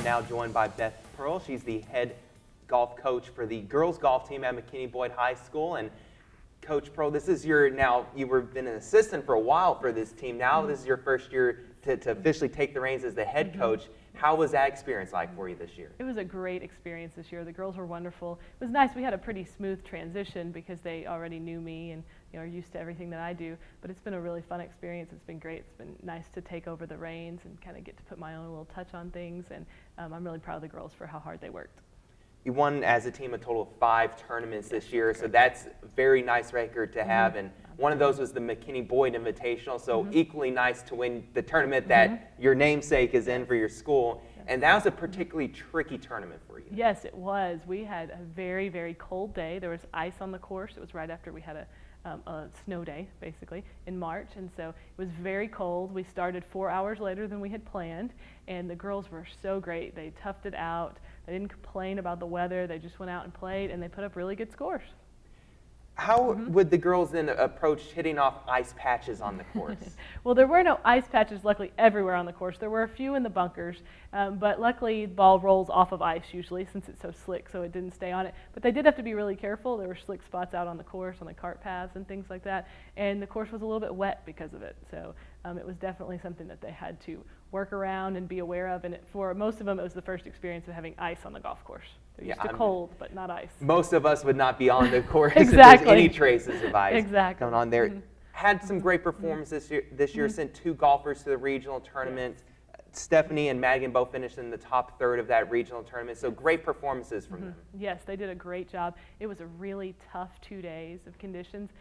now joined by Beth Purl. She's the head golf coach for the girls golf team at McKinney Boyd High School. And Coach Purl, this is you've been an assistant for a while for this team. Now this is your first year to officially take the reins as the head coach. How was that experience like for you this year? It was a great experience this year. The girls were wonderful. It was nice. We had a pretty smooth transition because they already knew me and are used to everything that I do. But it's been a really fun experience. It's been great. It's been nice to take over the reins and kind of get to put my own little touch on things. And I'm really proud of the girls for how hard they worked. You won as a team a total of 5 tournaments this year, so that's a very nice record to have. And one of those was the McKinney Boyd Invitational, so equally nice to win the tournament that your namesake is in for your school. And that was a particularly tricky tournament for you. Yes, it was. We had a very, very cold day. There was ice on the course. It was right after we had a snow day, basically, in March, and so it was very cold. We started 4 hours later than we had planned, and the girls were so great. They toughed it out. They didn't complain about the weather. They just went out and played, and they put up really good scores. How would the girls then approach hitting off ice patches on the course? Well, there were no ice patches, luckily, everywhere on the course. There were a few in the bunkers, but luckily the ball rolls off of ice usually since it's so slick, so it didn't stay on it. But they did have to be really careful. There were slick spots out on the course, on the cart paths and things like that, and the course was a little bit wet because of it. So it was definitely something that they had to work around and be aware of, and for most of them, it was the first experience of having ice on the golf course. They're used to cold, but not ice. Most of us would not be on the course exactly. if there's any traces of ice exactly. going on there. Had some great performances this year, sent 2 golfers to the regional tournament. Stephanie and Madigan both finished in the top third of that regional tournament, so great performances from them. Yes, they did a great job. It was a really tough 2 days of conditions.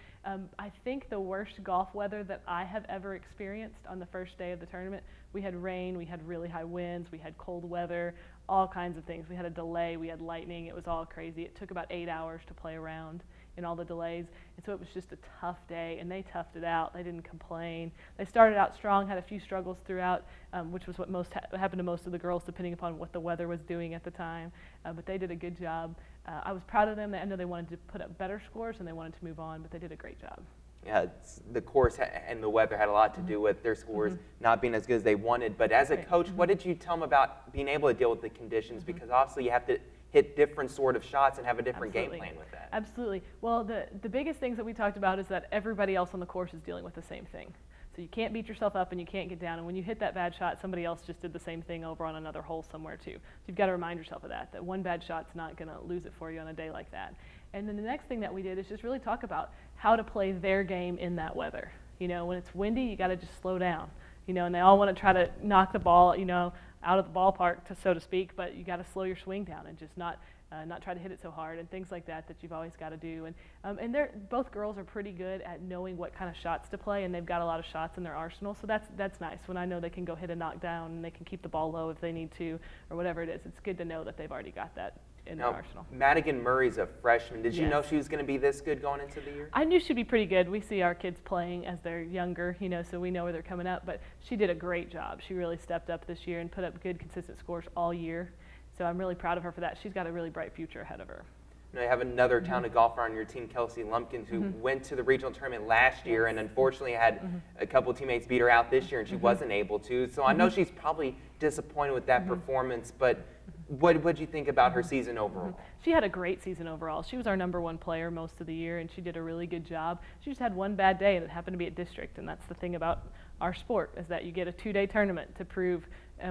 I think the worst golf weather that I have ever experienced on the first day of the tournament. We had rain, we had really high winds, we had cold weather, all kinds of things. We had a delay, we had lightning, it was all crazy. It took about 8 hours to play around in all the delays, and so it was just a tough day, and they toughed it out. They didn't complain. They started out strong, had a few struggles throughout, which was what happened to most of the girls, depending upon what the weather was doing at the time, but they did a good job. I was proud of them. I know they wanted to put up better scores, and they wanted to move on, but they did a great job. Yeah, the course and the weather had a lot to do with their scores not being as good as they wanted. But as a coach, what did you tell them about being able to deal with the conditions? Because obviously you have to hit different sort of shots and have a different game plan with that. Absolutely. Well, the biggest things that we talked about is that everybody else on the course is dealing with the same thing. So you can't beat yourself up and you can't get down. And when you hit that bad shot, somebody else just did the same thing over on another hole somewhere too. So you've got to remind yourself of that one bad shot's not going to lose it for you on a day like that. And then the next thing that we did is just really talk about how to play their game in that weather. When it's windy, you got to just slow down. And they all want to try to knock the ball, out of the ballpark, so to speak, but you got to slow your swing down and just not try to hit it so hard and things like that you've always got to do. And both girls are pretty good at knowing what kind of shots to play, and they've got a lot of shots in their arsenal, so that's nice. When I know they can go hit a knockdown and they can keep the ball low if they need to or whatever it is, it's good to know that they've already got that in their arsenal. Madigan Murray's a freshman. Did you know she was going to be this good going into the year? I knew she'd be pretty good. We see our kids playing as they're younger, so we know where they're coming up, but she did a great job. She really stepped up this year and put up good, consistent scores all year. So I'm really proud of her for that. She's got a really bright future ahead of her. Now you have another talented golfer on your team, Kelsey Lumpkins, who went to the regional tournament last year and unfortunately had a couple of teammates beat her out this year and she wasn't able to. So I know she's probably disappointed with that performance, but what did you think about her season overall? She had a great season overall. She was our #1 player most of the year, and she did a really good job. She just had one bad day, and it happened to be at district, and that's the thing about our sport, is that you get a 2-day tournament to prove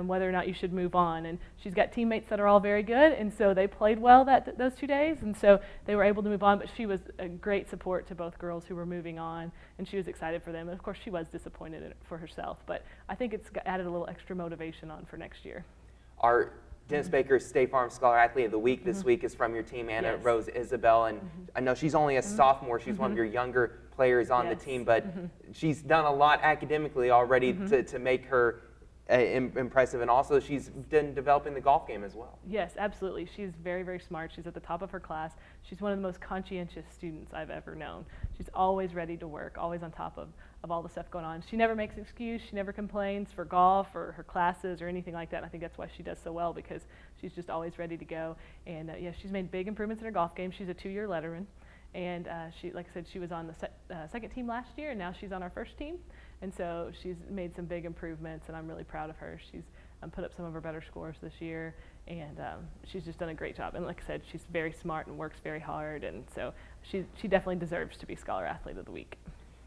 whether or not you should move on. And she's got teammates that are all very good, and so they played well those 2 days, and so they were able to move on. But she was a great support to both girls who were moving on, and she was excited for them. And of course, she was disappointed for herself, but I think it's added a little extra motivation on for next year. Our Dennis Baker's State Farm Scholar Athlete of the Week this week is from your team, Anna Rose Isabel, and I know she's only a sophomore. She's one of your younger players on the team, but she's done a lot academically already to make her impressive, and also she's been developing the golf game as well. Yes, absolutely. She's very, very smart. She's at the top of her class. She's one of the most conscientious students I've ever known. She's always ready to work, always on top of all the stuff going on. She never makes an excuse. She never complains for golf or her classes or anything like that. And I think that's why she does so well, because she's just always ready to go. And she's made big improvements in her golf game. She's a 2-year letterman. And she, like I said, she was on the second team last year, and now she's on our first team. And so she's made some big improvements, and I'm really proud of her. She's put up some of her better scores this year, and she's just done a great job. And like I said, she's very smart and works very hard, and so she definitely deserves to be Scholar Athlete of the Week.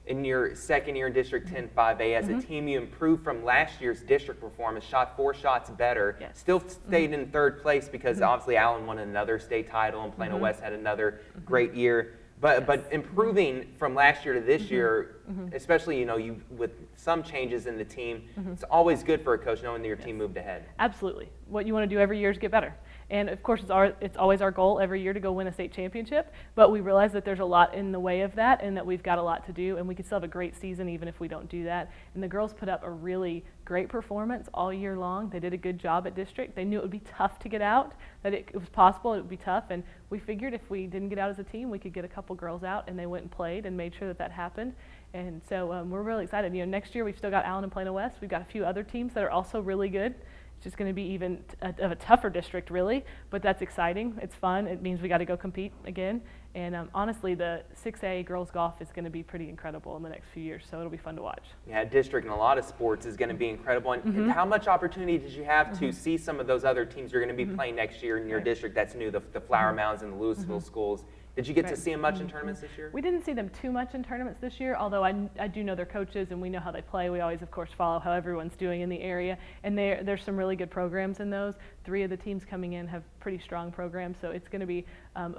In your second year in District 10 5A, as a team, you improved from last year's district performance, shot 4 shots better, still stayed in third place because obviously Allen won another state title and Plano West had another great year. But improving from last year to this year, especially you with some changes in the team, it's always good for a coach knowing that your team moved ahead. Absolutely. What you want to do every year is get better. And of course, it's always our goal every year to go win a state championship, but we realize that there's a lot in the way of that and that we've got a lot to do, and we could still have a great season even if we don't do that. And the girls put up a really great performance all year long. They did a good job at district. They knew it would be tough to get out, that it was possible, it would be tough, and we figured if we didn't get out as a team, we could get a couple girls out, and they went and played and made sure that happened. And so we're really excited. Next year we've still got Allen and Plano West. We've got a few other teams that are also really good. It's just going to be even of a tougher district, really, but that's exciting. It's fun. It means we got to go compete again. And honestly, the 6A girls golf is going to be pretty incredible in the next few years, so it'll be fun to watch. Yeah, district in a lot of sports is going to be incredible. And how much opportunity did you have to see some of those other teams you're going to be playing next year in your district that's new, the Flower Mounds and the Louisville schools? Did you get to see them much in tournaments this year? We didn't see them too much in tournaments this year, although I do know their coaches and we know how they play. We always, of course, follow how everyone's doing in the area, and there's some really good programs in those. 3 of the teams coming in have pretty strong programs, so it's going to be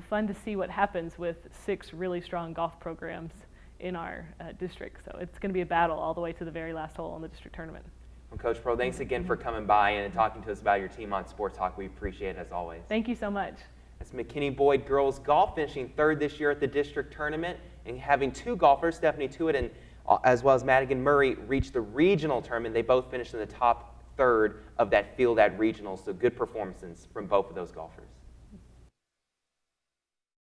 fun to see what happens with 6 really strong golf programs in our district. So it's going to be a battle all the way to the very last hole in the district tournament. Well, Coach Purl, thanks again for coming by and talking to us about your team on Sports Talk. We appreciate it as always. Thank you so much. That's McKinney Boyd girls golf, finishing 3rd this year at the district tournament and having 2 golfers, Stephanie Tewitt and as well as Madigan Murray, reach the regional tournament. They both finished in the top 3rd of that field at regionals, so good performances from both of those golfers.